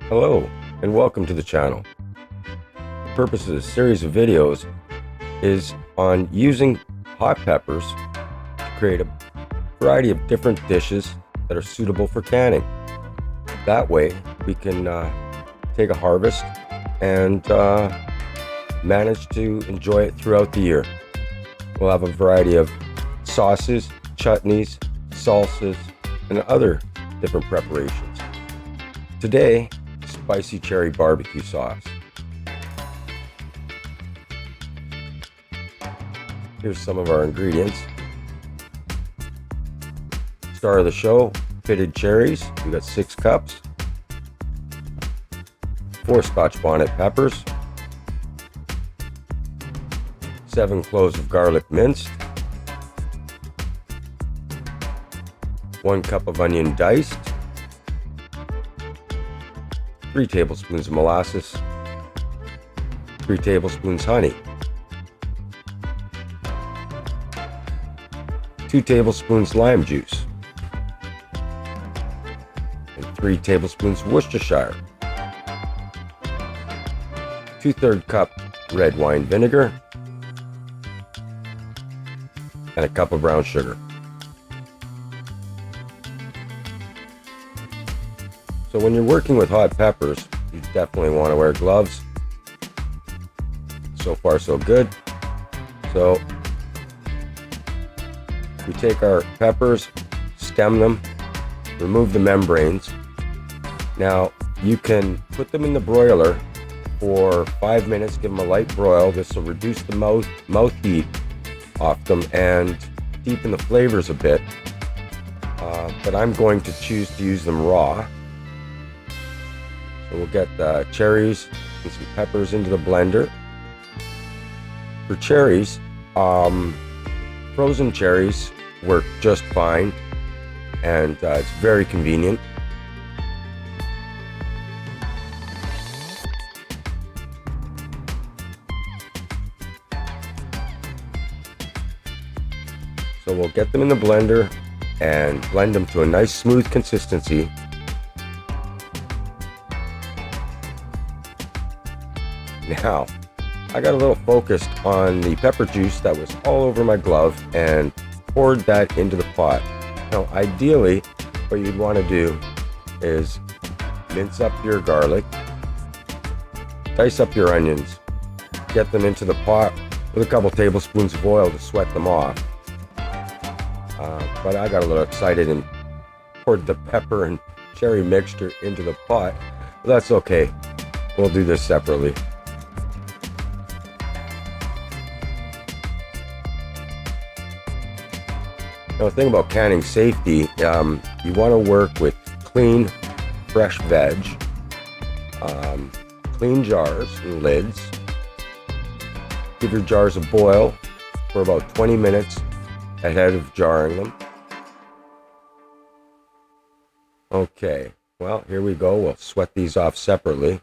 Hello and welcome to the channel. The purpose of this series of videos is on using hot peppers to create a variety of different dishes that are suitable for canning. That way we can take a harvest and manage to enjoy it throughout the year. We'll have a variety of sauces, chutneys, salsas, and other different preparations. Today, spicy cherry barbecue sauce. Here's some of our ingredients. Star of the show, pitted cherries. We got 6 cups. 4 Scotch bonnet peppers. 7 cloves of garlic minced. 1 cup of onion diced. 3 tablespoons of molasses, 3 tablespoons honey, 2 tablespoons lime juice, and 3 tablespoons Worcestershire, 2/3 cup red wine vinegar, and a cup of brown sugar. So when you're working with hot peppers, you definitely want to wear gloves. So far so good. So we take our peppers, stem them, remove the membranes. Now you can put them in the broiler for 5 minutes, give them a light broil. This will reduce the mouth heat off them and deepen the flavors a bit. But I'm going to choose to use them raw. So we'll get the cherries and some peppers into the blender. For cherries, frozen cherries work just fine, and it's very convenient. So we'll get them in the blender and blend them to a nice smooth consistency. Now, I got a little focused on the pepper juice that was all over my glove and poured that into the pot. Now, ideally, what you'd want to do is mince up your garlic, dice up your onions, get them into the pot with a couple tablespoons of oil to sweat them off. But I got a little excited and poured the pepper and cherry mixture into the pot. But that's okay. We'll do this separately. Now, the thing about canning safety, you want to work with clean, fresh veg, clean jars and lids. Give your jars a boil for about 20 minutes ahead of jarring them. Okay, well, here we go. We'll sweat these off separately.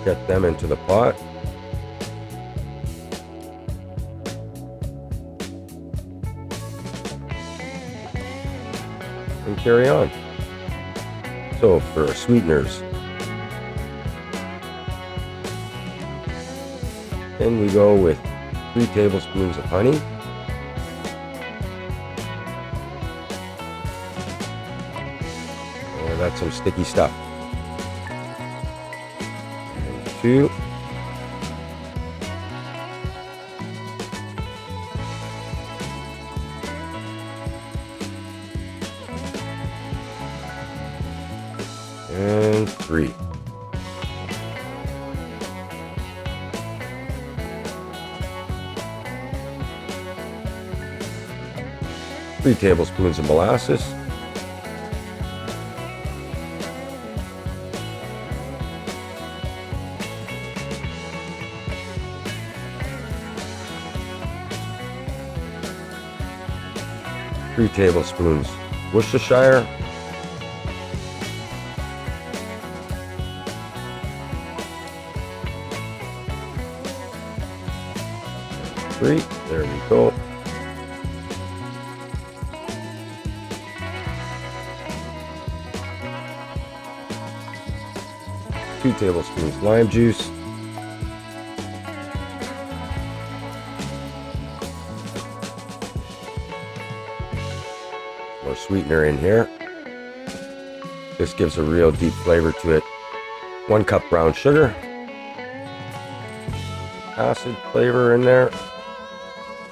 Get them into the pot. And carry on. So for sweeteners, then we go with 3 tablespoons of honey. Oh, that's some sticky stuff. 2. And 3. Three tablespoons of molasses. 3 tablespoons Worcestershire, 3. There we go. Two tablespoons lime juice. More sweetener in here. This gives a real deep flavor to it. 1 cup brown sugar. Acid flavor in there.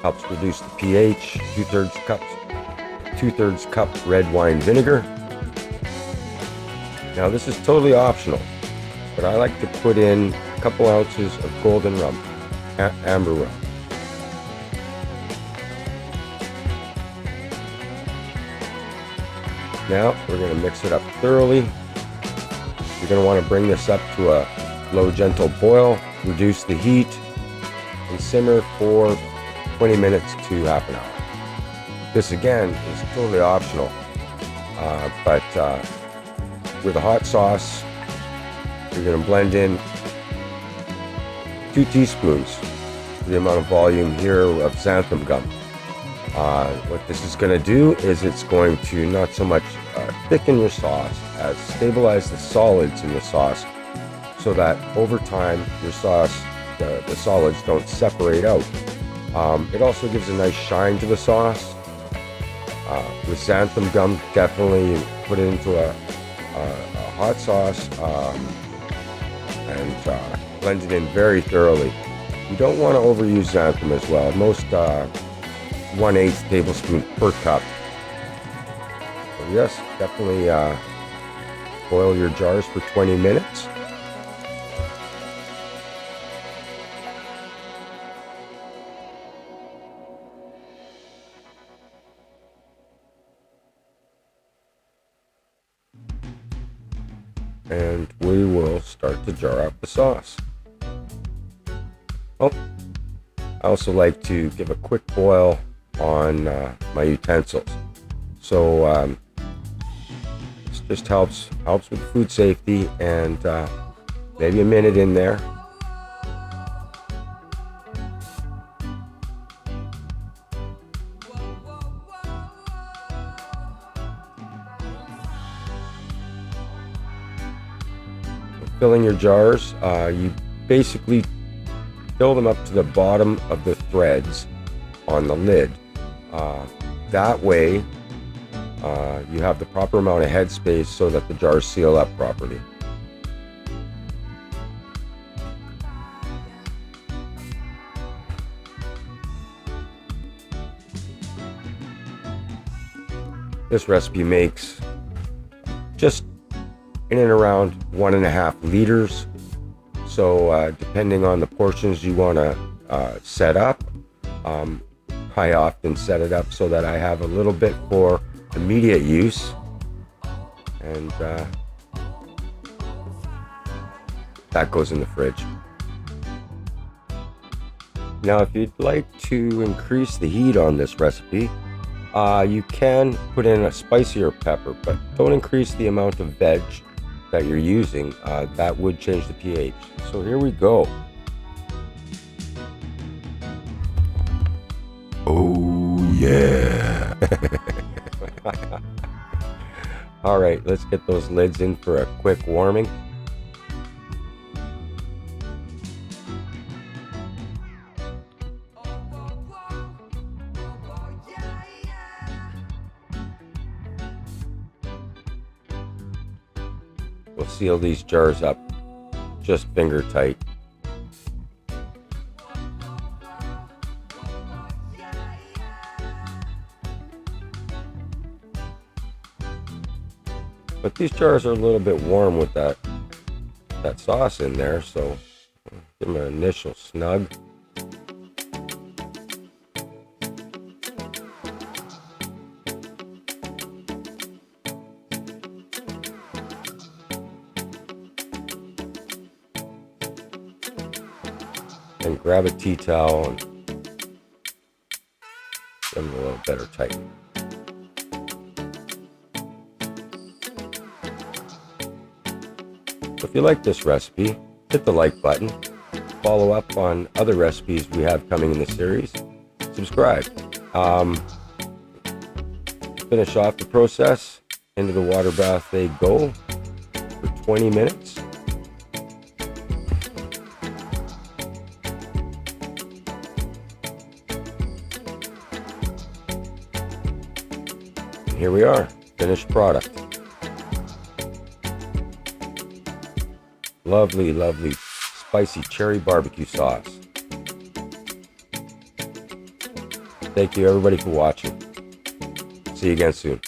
Helps reduce the pH. 2/3 cup red wine vinegar. Now this is totally optional, but I like to put in a couple ounces of golden rum, amber rum. Now we're going to mix it up thoroughly. You're going to want to bring this up to a low gentle boil, reduce the heat, and simmer for 20 minutes to half an hour. This again is totally optional, but with a hot sauce, you're going to blend in 2 teaspoons for the amount of volume here of xanthan gum. What this is going to do is it's going to not so much thicken your sauce as stabilize the solids in the sauce, so that over time your sauce, the solids don't separate out. It also gives a nice shine to the sauce. With xanthan gum, definitely put it into a hot sauce and blend it in very thoroughly. You don't want to overuse xanthan as well. Most 1/8 tablespoon per cup. So yes, definitely boil your jars for 20 minutes. And we will start to jar up the sauce. Oh, I also like to give a quick boil on my utensils. So this just helps with food safety, and maybe a minute in there. Filling your jars, you basically fill them up to the bottom of the threads on the lid. That way you have the proper amount of headspace so that the jars seal up properly. This recipe makes just in and around 1.5 liters. So depending on the portions you want to set up, I often set it up so that I have a little bit for immediate use, and that goes in the fridge. Now if you'd like to increase the heat on this recipe, you can put in a spicier pepper, but don't increase the amount of veg that you're using. That would change the pH. So here we go. Oh yeah. All right, let's get those lids in for a quick warming. We'll seal these jars up just finger tight. But these jars are a little bit warm with that sauce in there, so give them an initial snug. And grab a tea towel and give them a little better tight. If you like this recipe, hit the like button, follow up on other recipes we have coming in the series, subscribe. Finish off the process. Into the water bath they go for 20 minutes. Here we are, finished product. Lovely, lovely, spicy cherry barbecue sauce. Thank you everybody for watching. See you again soon.